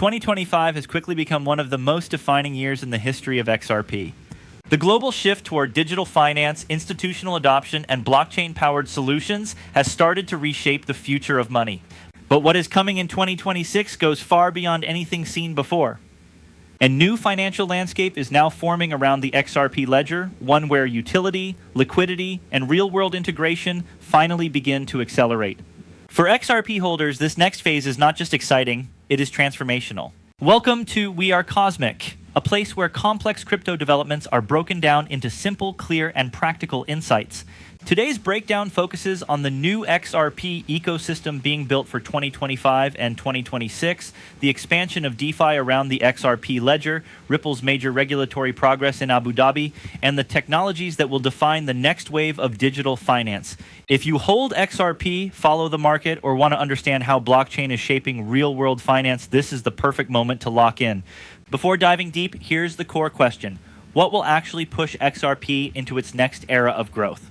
2025 has quickly become one of the most defining years in the history of XRP. The global shift toward digital finance, institutional adoption, and blockchain-powered solutions has started to reshape the future of money. But what is coming in 2026 goes far beyond anything seen before. A new financial landscape is now forming around the XRP ledger, one where utility, liquidity, and real-world integration finally begin to accelerate. For XRP holders, this next phase is not just exciting, it is transformational. Welcome to We Are Cosmic, a place where complex crypto developments are broken down into simple, clear, and practical insights. Today's breakdown focuses on the new XRP ecosystem being built for 2025 and 2026, the expansion of DeFi around the XRP ledger, Ripple's major regulatory progress in Abu Dhabi, and the technologies that will define the next wave of digital finance. If you hold XRP, follow the market, or want to understand how blockchain is shaping real-world finance, this is the perfect moment to lock in. Before diving deep, here's the core question. What will actually push XRP into its next era of growth?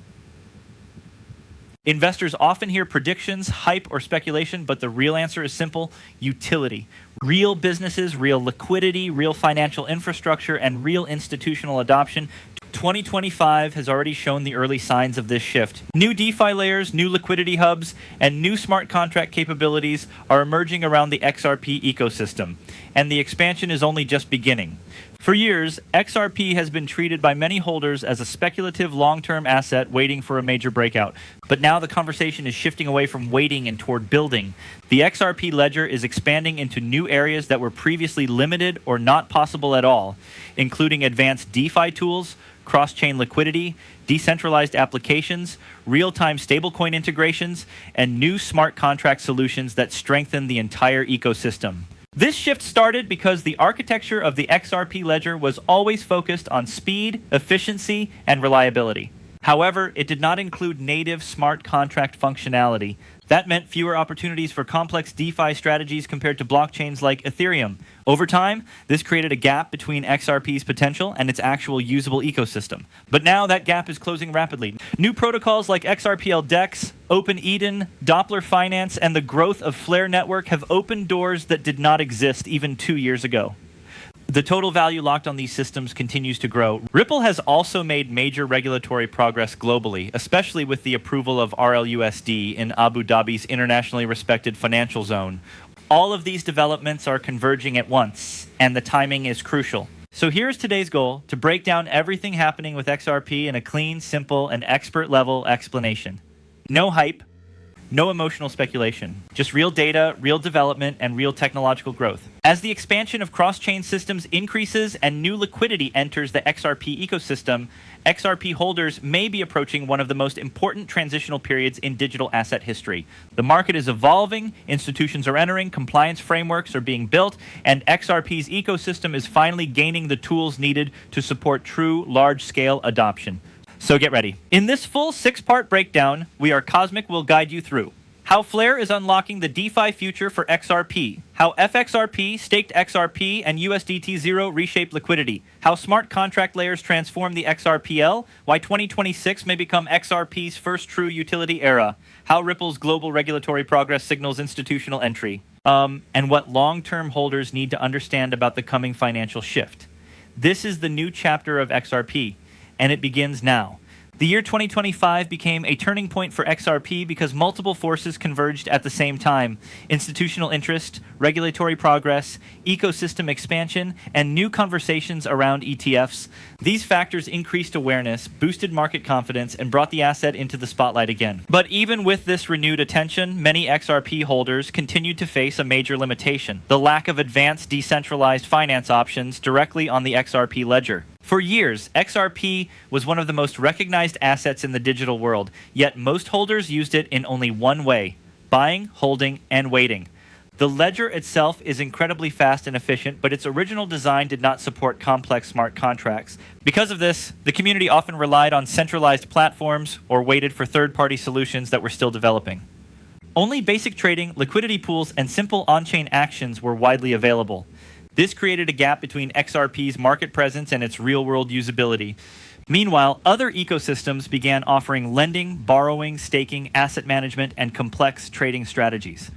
Investors often hear predictions, hype, or speculation, but the real answer is simple: utility. Real businesses, real liquidity, real financial infrastructure, and real institutional adoption. 2025 has already shown the early signs of this shift. New DeFi layers, new liquidity hubs, and new smart contract capabilities are emerging around the XRP ecosystem, and the expansion is only just beginning. For years, XRP has been treated by many holders as a speculative long-term asset waiting for a major breakout. But now the conversation is shifting away from waiting and toward building. The XRP ledger is expanding into new areas that were previously limited or not possible at all, including advanced DeFi tools, cross-chain liquidity, decentralized applications, real-time stablecoin integrations, and new smart contract solutions that strengthen the entire ecosystem. This shift started because the architecture of the XRP ledger was always focused on speed, efficiency, and reliability. However, it did not include native smart contract functionality. That meant fewer opportunities for complex DeFi strategies compared to blockchains like Ethereum. Over time, this created a gap between XRP's potential and its actual usable ecosystem. But now that gap is closing rapidly. New protocols like XRPL DEX, Open Eden, Doppler Finance, and the growth of Flare Network have opened doors that did not exist even 2 years ago. The total value locked on these systems continues to grow. Ripple has also made major regulatory progress globally, especially with the approval of RLUSD in Abu Dhabi's internationally respected financial zone. All of these developments are converging at once, and the timing is crucial. So here's today's goal: to break down everything happening with XRP in a clean, simple, and expert-level explanation. No hype, no emotional speculation, just real data, real development, and real technological growth. As the expansion of cross-chain systems increases and new liquidity enters the XRP ecosystem, XRP holders may be approaching one of the most important transitional periods in digital asset history. The market is evolving, institutions are entering, compliance frameworks are being built, and XRP's ecosystem is finally gaining the tools needed to support true large-scale adoption. So get ready. In this full 6-part breakdown, We Are Cosmic will guide you through how Flare is unlocking the DeFi future for XRP, how FXRP, staked XRP, and USDT0 reshape liquidity, how smart contract layers transform the XRPL, why 2026 may become XRP's first true utility era, how Ripple's global regulatory progress signals institutional entry, and what long-term holders need to understand about the coming financial shift. This is the new chapter of XRP, and it begins now. The year 2025 became a turning point for XRP because multiple forces converged at the same time: institutional interest, regulatory progress, ecosystem expansion, and new conversations around ETFs. These factors increased awareness, boosted market confidence, and brought the asset into the spotlight again. But even with this renewed attention, many XRP holders continued to face a major limitation: the lack of advanced decentralized finance options directly on the XRP ledger. For years, XRP was one of the most recognized assets in the digital world, yet most holders used it in only one way: buying, holding, and waiting. The ledger itself is incredibly fast and efficient, but its original design did not support complex smart contracts. Because of this, the community often relied on centralized platforms or waited for third-party solutions that were still developing. Only basic trading, liquidity pools, and simple on-chain actions were widely available. This created a gap between XRP's market presence and its real-world usability. Meanwhile, other ecosystems began offering lending, borrowing, staking, asset management, and complex trading strategies.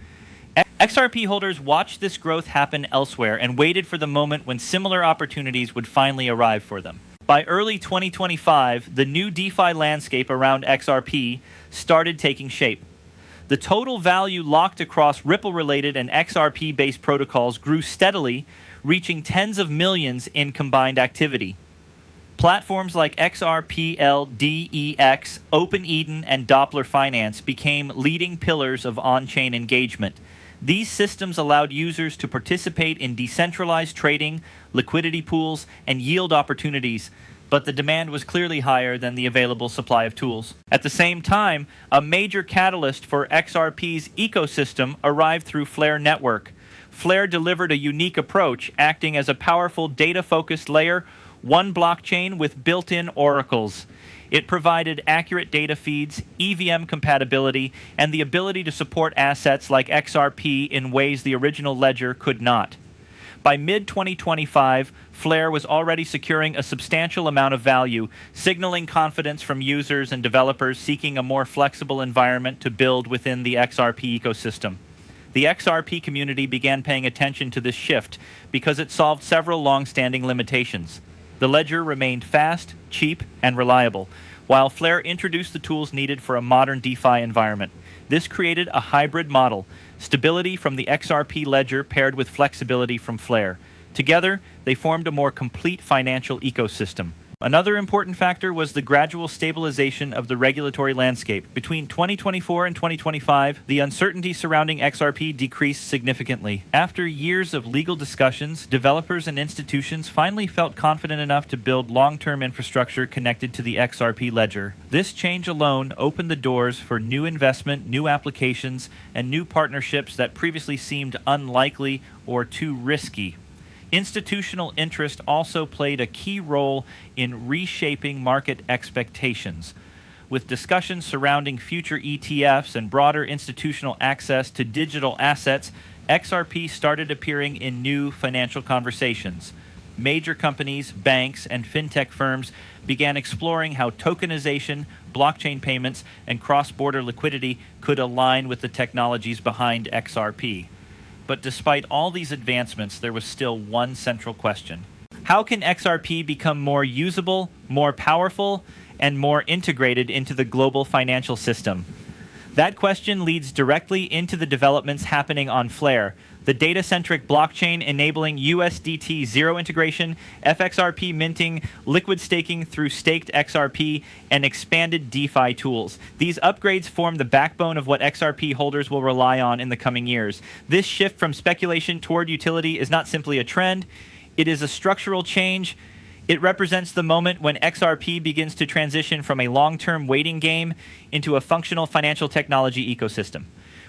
XRP holders watched this growth happen elsewhere and waited for the moment when similar opportunities would finally arrive for them. By early 2025, the new DeFi landscape around XRP started taking shape. The total value locked across Ripple-related and XRP-based protocols grew steadily, reaching tens of millions in combined activity. Platforms like XRPLDEX, OpenEden, and Doppler Finance became leading pillars of on-chain engagement. These systems allowed users to participate in decentralized trading, liquidity pools, and yield opportunities, but the demand was clearly higher than the available supply of tools. At the same time, a major catalyst for XRP's ecosystem arrived through Flare Network. Flare delivered a unique approach, acting as a powerful data-focused layer, one blockchain with built-in oracles. It provided accurate data feeds, EVM compatibility, and the ability to support assets like XRP in ways the original ledger could not. By mid-2025, Flare was already securing a substantial amount of value, signaling confidence from users and developers seeking a more flexible environment to build within the XRP ecosystem. The XRP community began paying attention to this shift because it solved several long-standing limitations. The ledger remained fast, cheap, and reliable, while Flare introduced the tools needed for a modern DeFi environment. This created a hybrid model, stability from the XRP ledger paired with flexibility from Flare. Together, they formed a more complete financial ecosystem. Another important factor was the gradual stabilization of the regulatory landscape. Between 2024 and 2025, the uncertainty surrounding XRP decreased significantly. After years of legal discussions, developers and institutions finally felt confident enough to build long-term infrastructure connected to the XRP ledger. This change alone opened the doors for new investment, new applications, and new partnerships that previously seemed unlikely or too risky. Institutional interest also played a key role in reshaping market expectations. With discussions surrounding future ETFs and broader institutional access to digital assets, XRP started appearing in new financial conversations. Major companies, banks, and fintech firms began exploring how tokenization, blockchain payments, and cross-border liquidity could align with the technologies behind XRP. But despite all these advancements, there was still one central question. How can XRP become more usable, more powerful, and more integrated into the global financial system? That question leads directly into the developments happening on Flare, the data-centric blockchain enabling USDT zero integration, FXRP minting, liquid staking through staked XRP, and expanded DeFi tools. These upgrades form the backbone of what XRP holders will rely on in the coming years. This shift from speculation toward utility is not simply a trend, it is a structural change. It represents the moment when XRP begins to transition from a long-term waiting game into a functional financial technology ecosystem.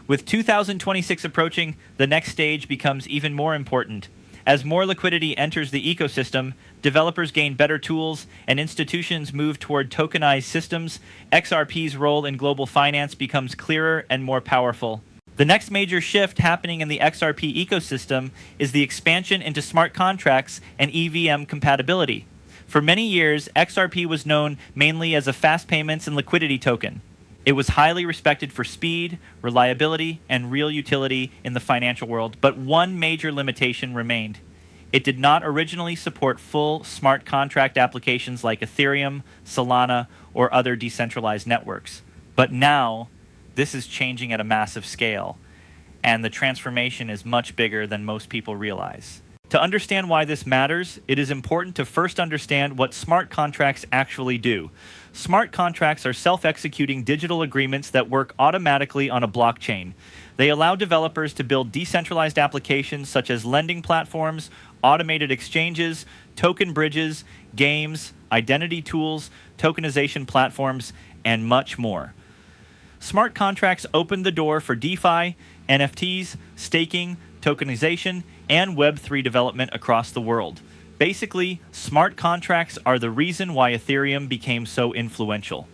With 2026 approaching, the next stage becomes even more important. As more liquidity enters the ecosystem, developers gain better tools, and institutions move toward tokenized systems, XRP's role in global finance becomes clearer and more powerful. The next major shift happening in the XRP ecosystem is the expansion into smart contracts and EVM compatibility. For many years, XRP was known mainly as a fast payments and liquidity token. It was highly respected for speed, reliability, and real utility in the financial world, but one major limitation remained. It did not originally support full smart contract applications like Ethereum, Solana, or other decentralized networks. But now, this is changing at a massive scale, and the transformation is much bigger than most people realize. To understand why this matters, it is important to first understand what smart contracts actually do. Smart contracts are self-executing digital agreements that work automatically on a blockchain. They allow developers to build decentralized applications such as lending platforms, automated exchanges, token bridges, games, identity tools, tokenization platforms, and much more. Smart contracts open the door for DeFi, NFTs, staking, tokenization, and Web3 development across the world. Basically, smart contracts are the reason why Ethereum became so influential.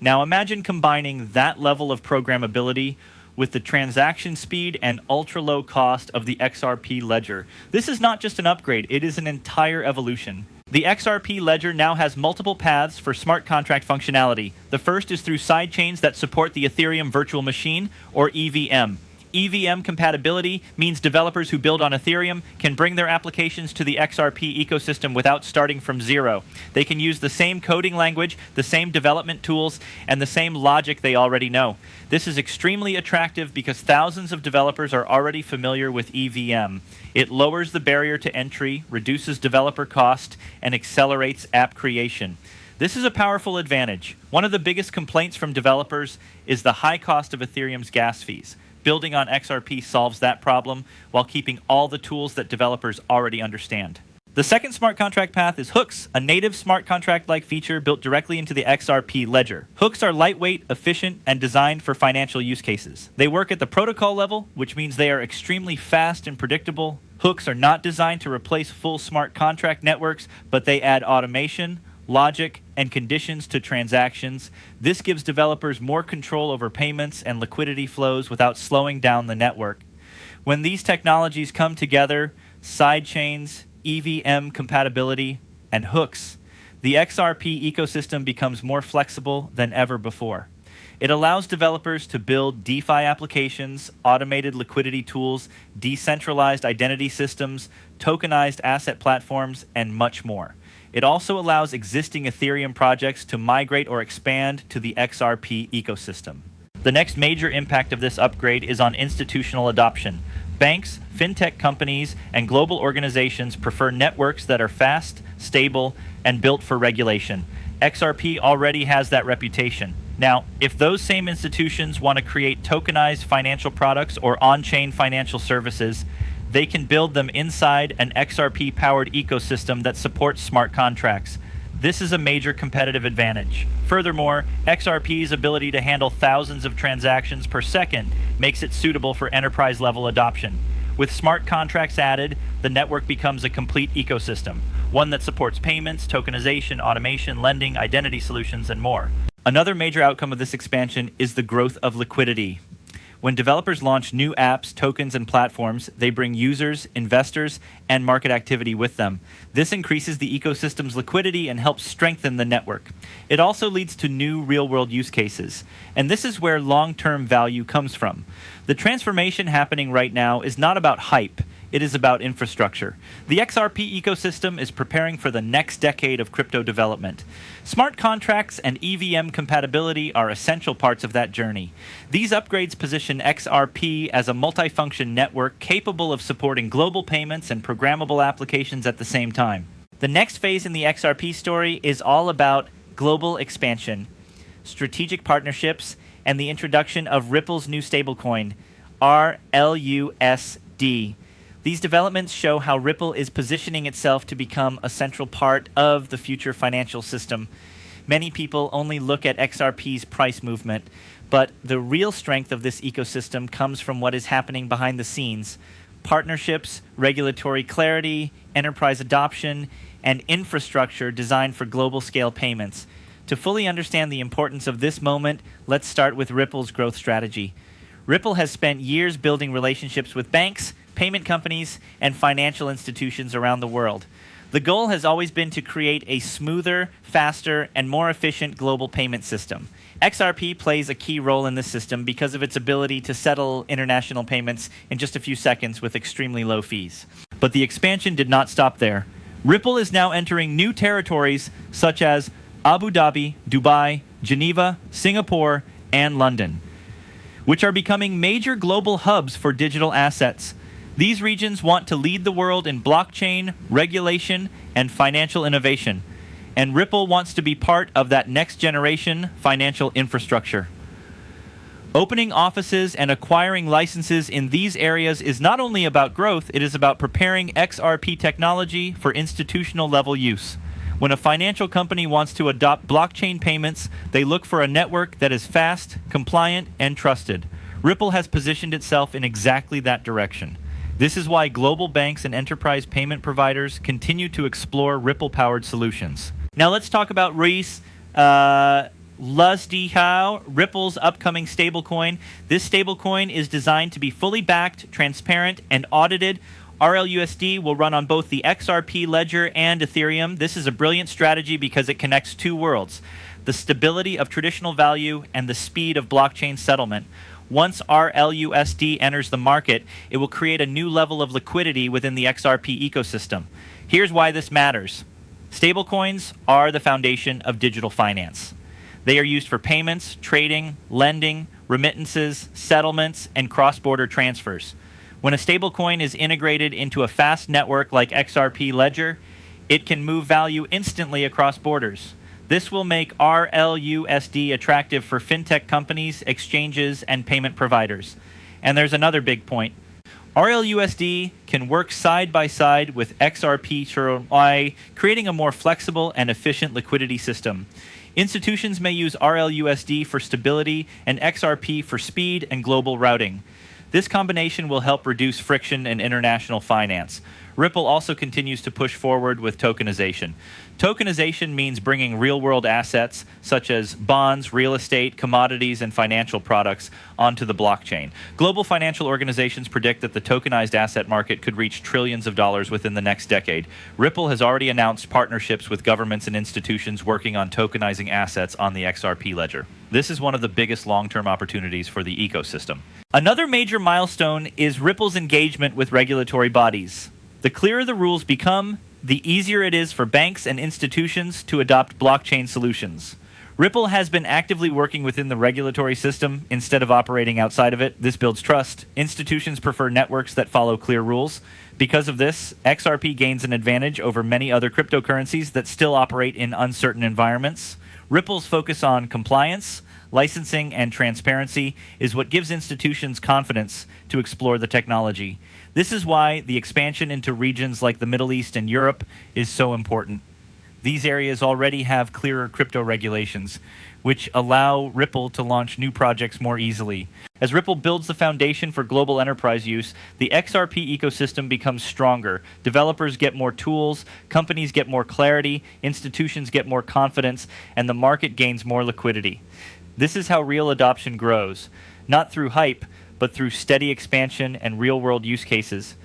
Now imagine combining that level of programmability with the transaction speed and ultra-low cost of the XRP ledger. This is not just an upgrade, it is an entire evolution. The XRP ledger now has multiple paths for smart contract functionality. The first is through sidechains that support the Ethereum virtual machine, or EVM. EVM compatibility means developers who build on Ethereum can bring their applications to the XRP ecosystem without starting from zero. They can use the same coding language, the same development tools, and the same logic they already know. This is extremely attractive because thousands of developers are already familiar with EVM. It lowers the barrier to entry, reduces developer cost, and accelerates app creation. This is a powerful advantage. One of the biggest complaints from developers is the high cost of Ethereum's gas fees. Building on XRP solves that problem while keeping all the tools that developers already understand. The second smart contract path is hooks, a native smart contract-like feature built directly into the XRP ledger. Hooks are lightweight, efficient, and designed for financial use cases. They work at the protocol level, which means they are extremely fast and predictable. Hooks are not designed to replace full smart contract networks, but they add automation, logic, and conditions to transactions. This gives developers more control over payments and liquidity flows without slowing down the network. When these technologies come together, sidechains, EVM compatibility, and hooks, the XRP ecosystem becomes more flexible than ever before. It allows developers to build DeFi applications, automated liquidity tools, decentralized identity systems, tokenized asset platforms, and much more. It also allows existing Ethereum projects to migrate or expand to the XRP ecosystem. The next major impact of this upgrade is on institutional adoption. Banks, fintech companies, and global organizations prefer networks that are fast, stable, and built for regulation. XRP already has that reputation. Now, if those same institutions want to create tokenized financial products or on-chain financial services, they can build them inside an XRP-powered ecosystem that supports smart contracts. This is a major competitive advantage. Furthermore, XRP's ability to handle thousands of transactions per second makes it suitable for enterprise-level adoption. With smart contracts added, the network becomes a complete ecosystem, one that supports payments, tokenization, automation, lending, identity solutions, and more. Another major outcome of this expansion is the growth of liquidity. When developers launch new apps, tokens, and platforms, they bring users, investors, and market activity with them. This increases the ecosystem's liquidity and helps strengthen the network. It also leads to new real-world use cases, and this is where long-term value comes from. The transformation happening right now is not about hype. It is about infrastructure. The XRP ecosystem is preparing for the next decade of crypto development. Smart contracts and EVM compatibility are essential parts of that journey. These upgrades position XRP as a multifunction network capable of supporting global payments and programmable applications at the same time. The next phase in the XRP story is all about global expansion, strategic partnerships, and the introduction of Ripple's new stablecoin, RLUSD. These developments show how Ripple is positioning itself to become a central part of the future financial system. Many people only look at XRP's price movement, but the real strength of this ecosystem comes from what is happening behind the scenes. Partnerships, regulatory clarity, enterprise adoption, and infrastructure designed for global scale payments. To fully understand the importance of this moment, let's start with Ripple's growth strategy. Ripple has spent years building relationships with banks, payment companies, and financial institutions around the world. The goal has always been to create a smoother, faster, and more efficient global payment system. XRP plays a key role in this system because of its ability to settle international payments in just a few seconds with extremely low fees. But the expansion did not stop there. Ripple is now entering new territories such as Abu Dhabi, Dubai, Geneva, Singapore, and London, which are becoming major global hubs for digital assets. These regions want to lead the world in blockchain, regulation, and financial innovation, and Ripple wants to be part of that next generation financial infrastructure. Opening offices and acquiring licenses in these areas is not only about growth, it is about preparing XRP technology for institutional level use. When a financial company wants to adopt blockchain payments, they look for a network that is fast, compliant, and trusted. Ripple has positioned itself in exactly that direction. This is why global banks and enterprise payment providers continue to explore Ripple-powered solutions. Now let's talk about RLUSD, Ripple's upcoming stablecoin. This stablecoin is designed to be fully backed, transparent, and audited. RLUSD will run on both the XRP ledger and Ethereum. This is a brilliant strategy because it connects two worlds: the stability of traditional value and the speed of blockchain settlement. Once RLUSD enters the market, it will create a new level of liquidity within the XRP ecosystem. Here's why this matters. Stablecoins are the foundation of digital finance. They are used for payments, trading, lending, remittances, settlements, and cross-border transfers. When a stablecoin is integrated into a fast network like XRP Ledger, it can move value instantly across borders. This will make RLUSD attractive for fintech companies, exchanges, and payment providers. And there's another big point. RLUSD can work side by side with XRP, creating a more flexible and efficient liquidity system. Institutions may use RLUSD for stability and XRP for speed and global routing. This combination will help reduce friction in international finance. Ripple also continues to push forward with tokenization. Tokenization means bringing real-world assets, such as bonds, real estate, commodities, and financial products, onto the blockchain. Global financial organizations predict that the tokenized asset market could reach trillions of dollars within the next decade. Ripple has already announced partnerships with governments and institutions working on tokenizing assets on the XRP ledger. This is one of the biggest long-term opportunities for the ecosystem. Another major milestone is Ripple's engagement with regulatory bodies. The clearer the rules become, the easier it is for banks and institutions to adopt blockchain solutions. Ripple has been actively working within the regulatory system instead of operating outside of it. This builds trust. Institutions prefer networks that follow clear rules. Because of this, XRP gains an advantage over many other cryptocurrencies that still operate in uncertain environments. Ripple's focus on compliance, licensing, and transparency is what gives institutions confidence to explore the technology. This is why the expansion into regions like the Middle East and Europe is so important. These areas already have clearer crypto regulations, which allow Ripple to launch new projects more easily. As Ripple builds the foundation for global enterprise use, the XRP ecosystem becomes stronger. Developers get more tools, companies get more clarity, institutions get more confidence, and the market gains more liquidity. This is how real adoption grows, not through hype, but through steady expansion and real-world use cases.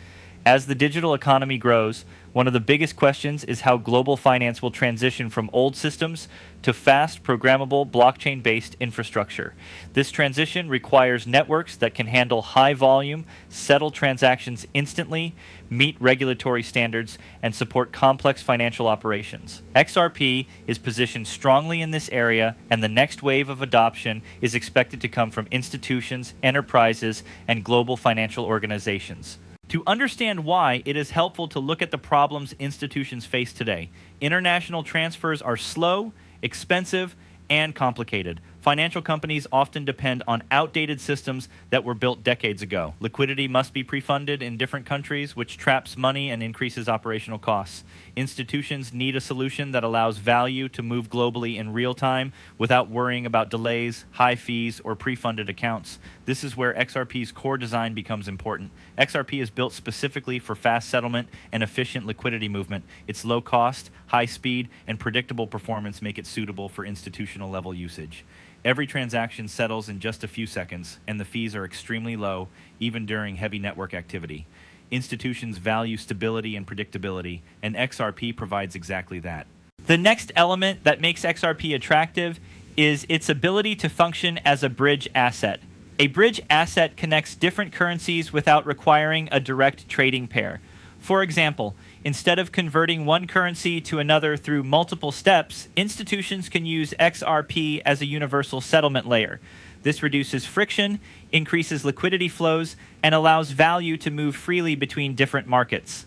As the digital economy grows, one of the biggest questions is how global finance will transition from old systems to fast, programmable, blockchain-based infrastructure. This transition requires networks that can handle high volume, settle transactions instantly, meet regulatory standards, and support complex financial operations. XRP is positioned strongly in this area, and the next wave of adoption is expected to come from institutions, enterprises, and global financial organizations. To understand why, it is helpful to look at the problems institutions face today. International transfers are slow, expensive, and complicated. Financial companies often depend on outdated systems that were built decades ago. Liquidity must be pre-funded in different countries, which traps money and increases operational costs. Institutions need a solution that allows value to move globally in real time without worrying about delays, high fees, or pre-funded accounts. This is where XRP's core design becomes important. XRP is built specifically for fast settlement and efficient liquidity movement. Its low cost, high speed, and predictable performance make it suitable for institutional level usage. Every transaction settles in just a few seconds, and the fees are extremely low, even during heavy network activity. Institutions value stability and predictability, and XRP provides exactly that. The next element that makes XRP attractive is its ability to function as a bridge asset. A bridge asset connects different currencies without requiring a direct trading pair. For example, instead of converting one currency to another through multiple steps, institutions can use XRP as a universal settlement layer. This reduces friction, increases liquidity flows, and allows value to move freely between different markets.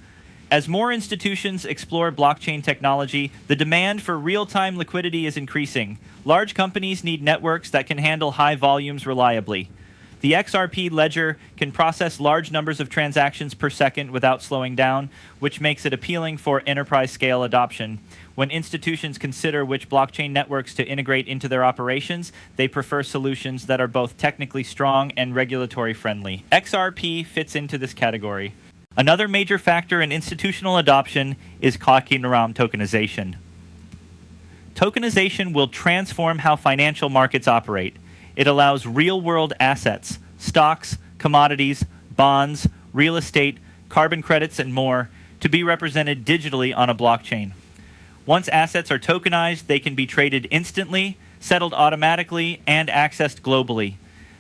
As more institutions explore blockchain technology, the demand for real-time liquidity is increasing. Large companies need networks that can handle high volumes reliably. The XRP ledger can process large numbers of transactions per second without slowing down, which makes it appealing for enterprise-scale adoption. When institutions consider which blockchain networks to integrate into their operations, they prefer solutions that are both technically strong and regulatory friendly. XRP fits into this category. Another major factor in institutional adoption is talking around tokenization. Tokenization will transform how financial markets operate. It allows real-world assets, stocks, commodities, bonds, real estate, carbon credits, and more to be represented digitally on a blockchain. Once assets are tokenized, they can be traded instantly, settled automatically, and accessed globally.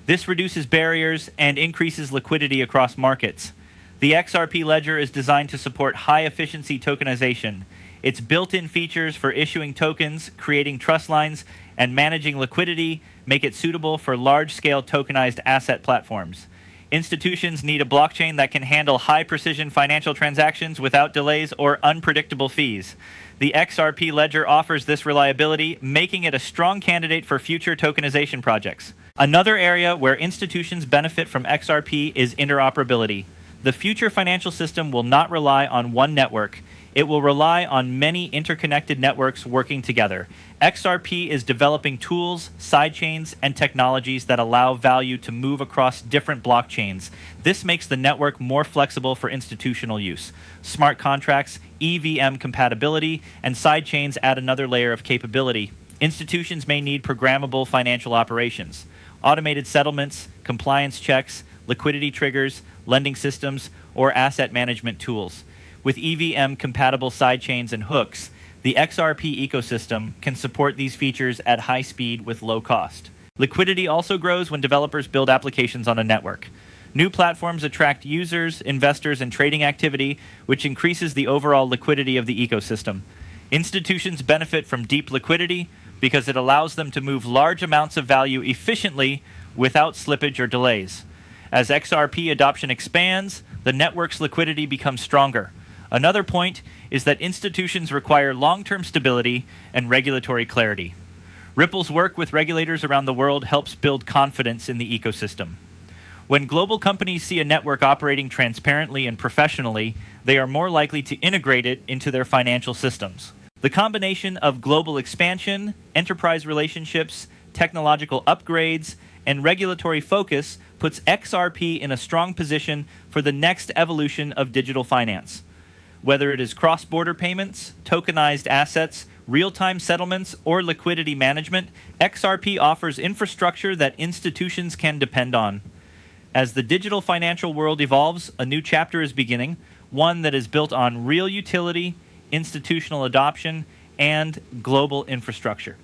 This reduces barriers and increases liquidity across markets. The XRP ledger is designed to support high-efficiency tokenization. Its built-in features for issuing tokens, creating trust lines, and managing liquidity make it suitable for large-scale tokenized asset platforms. Institutions need a blockchain that can handle high-precision financial transactions without delays or unpredictable fees. The XRP ledger offers this reliability, making it a strong candidate for future tokenization projects. Another area where institutions benefit from XRP is interoperability. The future financial system will not rely on one network. It will rely on many interconnected networks working together. XRP is developing tools, sidechains, and technologies that allow value to move across different blockchains. This makes the network more flexible for institutional use. Smart contracts, EVM compatibility, and sidechains add another layer of capability. Institutions may need programmable financial operations, automated settlements, compliance checks, liquidity triggers, lending systems, or asset management tools. With EVM-compatible sidechains and hooks, the XRP ecosystem can support these features at high speed with low cost. Liquidity also grows when developers build applications on a network. New platforms attract users, investors, and trading activity, which increases the overall liquidity of the ecosystem. Institutions benefit from deep liquidity because it allows them to move large amounts of value efficiently without slippage or delays. As XRP adoption expands, the network's liquidity becomes stronger. Another point is that institutions require long-term stability and regulatory clarity. Ripple's work with regulators around the world helps build confidence in the ecosystem. When global companies see a network operating transparently and professionally, they are more likely to integrate it into their financial systems. The combination of global expansion, enterprise relationships, technological upgrades, and regulatory focus puts XRP in a strong position for the next evolution of digital finance. Whether it is cross-border payments, tokenized assets, real-time settlements, or liquidity management, XRP offers infrastructure that institutions can depend on. As the digital financial world evolves, a new chapter is beginning, one that is built on real utility, institutional adoption, and global infrastructure.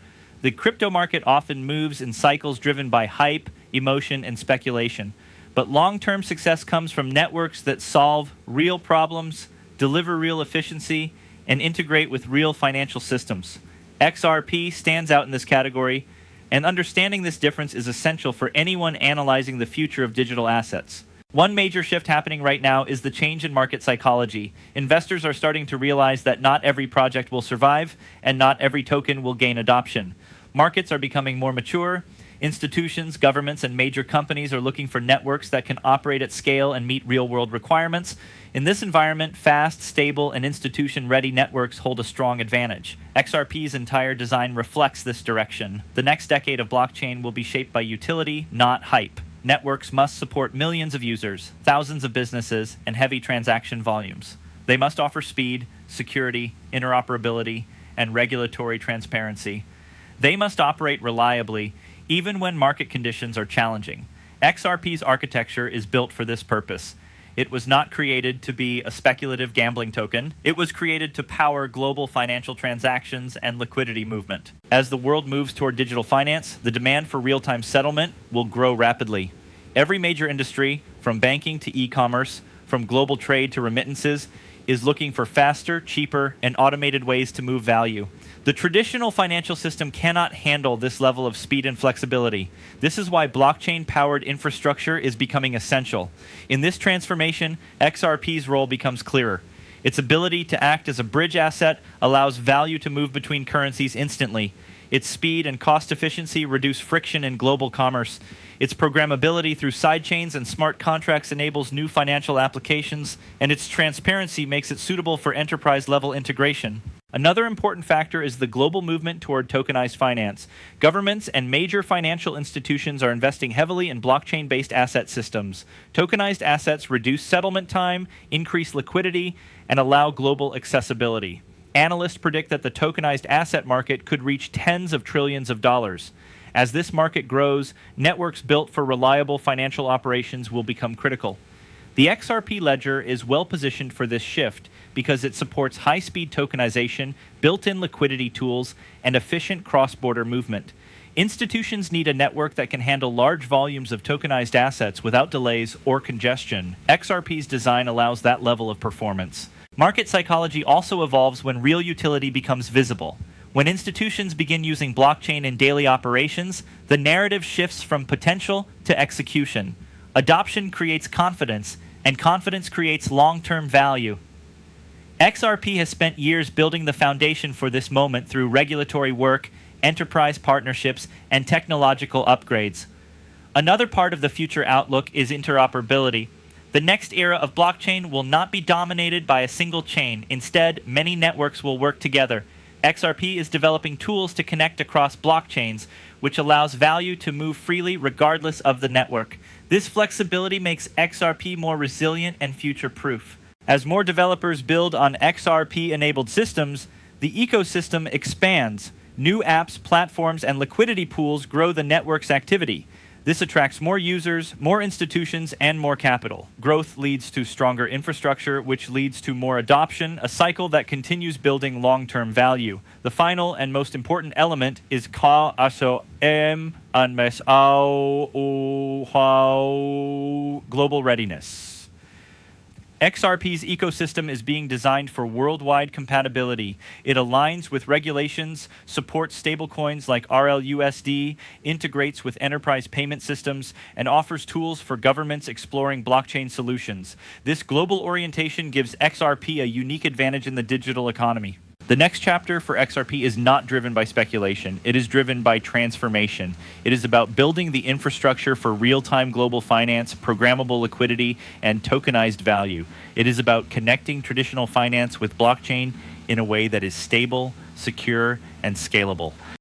The crypto market often moves in cycles driven by hype, emotion, and speculation. But long-term success comes from networks that solve real problems, deliver real efficiency, and integrate with real financial systems. XRP stands out in this category, and understanding this difference is essential for anyone analyzing the future of digital assets. One major shift happening right now is the change in market psychology. Investors are starting to realize that not every project will survive, and not every token will gain adoption. Markets are becoming more mature. Institutions, governments, and major companies are looking for networks that can operate at scale and meet real-world requirements. In this environment, fast, stable, and institution-ready networks hold a strong advantage. XRP's entire design reflects this direction. The next decade of blockchain will be shaped by utility, not hype. Networks must support millions of users, thousands of businesses, and heavy transaction volumes. They must offer speed, security, interoperability, and regulatory transparency. They must operate reliably, even when market conditions are challenging. XRP's architecture is built for this purpose. It was not created to be a speculative gambling token. It was created to power global financial transactions and liquidity movement. As the world moves toward digital finance, the demand for real-time settlement will grow rapidly. Every major industry, from banking to e-commerce, from global trade to remittances, is looking for faster, cheaper, and automated ways to move value. The traditional financial system cannot handle this level of speed and flexibility. This is why blockchain-powered infrastructure is becoming essential. In this transformation, XRP's role becomes clearer. Its ability to act as a bridge asset allows value to move between currencies instantly. Its speed and cost efficiency reduce friction in global commerce. Its programmability through sidechains and smart contracts enables new financial applications, and its transparency makes it suitable for enterprise-level integration. Another important factor is the global movement toward tokenized finance. Governments and major financial institutions are investing heavily in blockchain-based asset systems. Tokenized assets reduce settlement time, increase liquidity, and allow global accessibility. Analysts predict that the tokenized asset market could reach tens of trillions of dollars. As this market grows, networks built for reliable financial operations will become critical. The XRP ledger is well positioned for this shift because it supports high-speed tokenization, built-in liquidity tools, and efficient cross-border movement. Institutions need a network that can handle large volumes of tokenized assets without delays or congestion. XRP's design allows that level of performance. Market psychology also evolves when real utility becomes visible. When institutions begin using blockchain in daily operations, the narrative shifts from potential to execution. Adoption creates confidence, and confidence creates long-term value. XRP has spent years building the foundation for this moment through regulatory work, enterprise partnerships, and technological upgrades. Another part of the future outlook is interoperability. The next era of blockchain will not be dominated by a single chain. Instead, many networks will work together. XRP is developing tools to connect across blockchains, which allows value to move freely regardless of the network. This flexibility makes XRP more resilient and future-proof. As more developers build on XRP-enabled systems, the ecosystem expands. New apps, platforms, and liquidity pools grow the network's activity. This attracts more users, more institutions, and more capital. Growth leads to stronger infrastructure, which leads to more adoption, a cycle that continues building long-term value. The final and most important element is global readiness. XRP's ecosystem is being designed for worldwide compatibility. It aligns with regulations, supports stablecoins like RLUSD, integrates with enterprise payment systems, and offers tools for governments exploring blockchain solutions. This global orientation gives XRP a unique advantage in the digital economy. The next chapter for XRP is not driven by speculation. It is driven by transformation. It is about building the infrastructure for real-time global finance, programmable liquidity, and tokenized value. It is about connecting traditional finance with blockchain in a way that is stable, secure, and scalable.